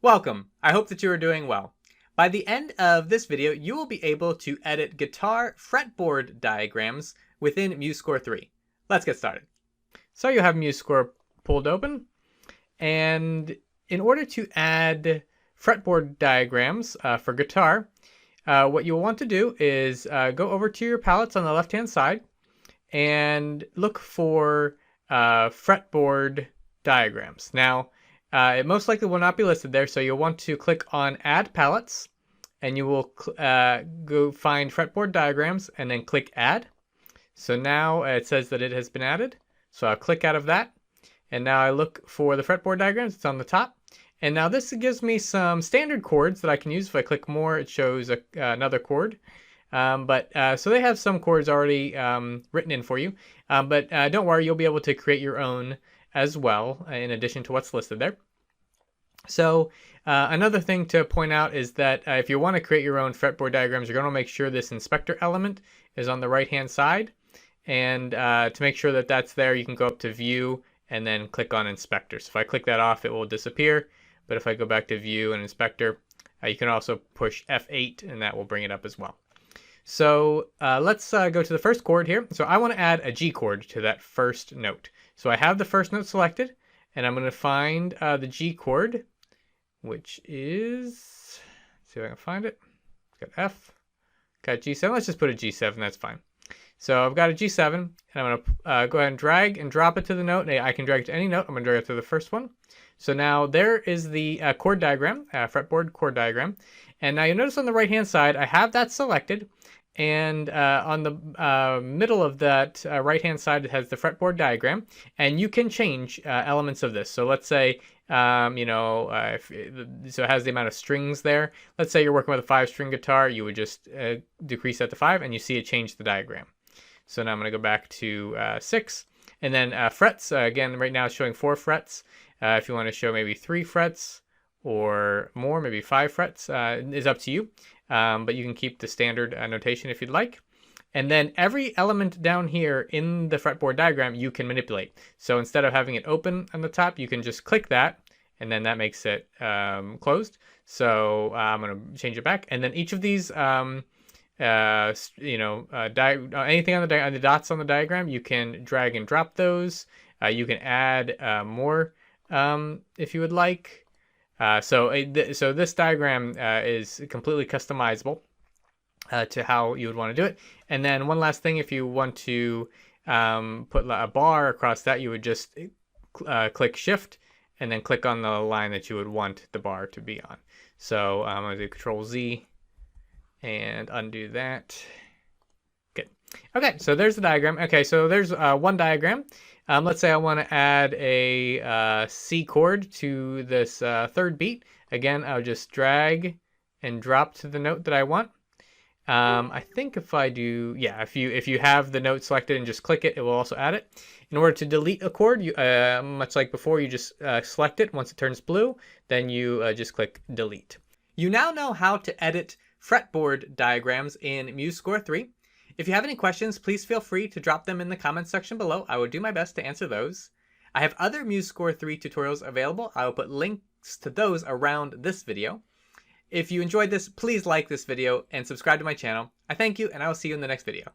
Welcome! I hope that you are doing well. By the end of this video, you will be able to edit guitar fretboard diagrams within MuseScore 3. Let's get started. So you have MuseScore pulled open, and in order to add fretboard diagrams for guitar, what you'll want to do is go over to your palettes on the left-hand side and look for fretboard diagrams. Now, it most likely will not be listed there, so you'll want to click on Add Palettes, and you will go find Fretboard Diagrams, and then click Add. So now it says that it has been added, so I'll click out of that, and now I look for the Fretboard Diagrams. It's on the top, and now this gives me some standard chords that I can use. If I click more, it shows another chord. So they have some chords already written in for you, but don't worry, you'll be able to create your own as well, in addition to what's listed there. So another thing to point out is that if you want to create your own fretboard diagrams, you're going to make sure this inspector element is on the right hand side, and to make sure that that's there, you can go up to view and then click on inspector. So if I click that off, it will disappear, but if I go back to view and inspector, you can also push F8 and that will bring it up as well. So let's go to the first chord here. So I want to add a G chord to that first note. So I have the first note selected, and I'm going to find the G chord, which is, let's see if I can find it. Got F, got G7. Let's just put a G7, that's fine. So I've got a G7, and I'm going to go ahead and drag and drop it to the note. I can drag it to any note. I'm going to drag it to the first one. So now there is the chord diagram, fretboard chord diagram. And now you'll notice on the right-hand side, I have that selected. And on the middle of that right-hand side, it has the fretboard diagram, and you can change elements of this. So let's say, so it has the amount of strings there. Let's say you're working with a 5-string guitar, you would just decrease that to 5, and you see it change the diagram. So now I'm going to go back to 6, and then frets. Again, right now it's showing 4 frets. If you want to show maybe 3 frets or more, maybe 5 frets, is up to you. But you can keep the standard notation if you'd like. And then every element down here in the fretboard diagram you can manipulate. So instead of having it open on the top, you can just click that, and then that makes it closed. So I'm going to change it back. And then each of these, anything on the dots on the diagram, you can drag and drop those. You can add more if you would like. So this diagram is completely customizable to how you would want to do it. And then one last thing, if you want to put a bar across that, you would just click Shift and then click on the line that you would want the bar to be on. So I'm going to do Control Z and undo that. Good. Okay, so there's the diagram. Okay, so there's one diagram. Let's say I want to add a C chord to this third beat. Again, I'll just drag and drop to the note that I want. I think if I do, yeah, if you have the note selected and just click it, it will also add it. In order to delete a chord, you, much like before, you just select it. Once it turns blue, then you just click delete. You now know how to edit fretboard diagrams in MuseScore 3. If you have any questions, please feel free to drop them in the comments section below. I will do my best to answer those. I have other MuseScore 3 tutorials available. I will put links to those around this video. If you enjoyed this, please like this video and subscribe to my channel. I thank you, and I will see you in the next video.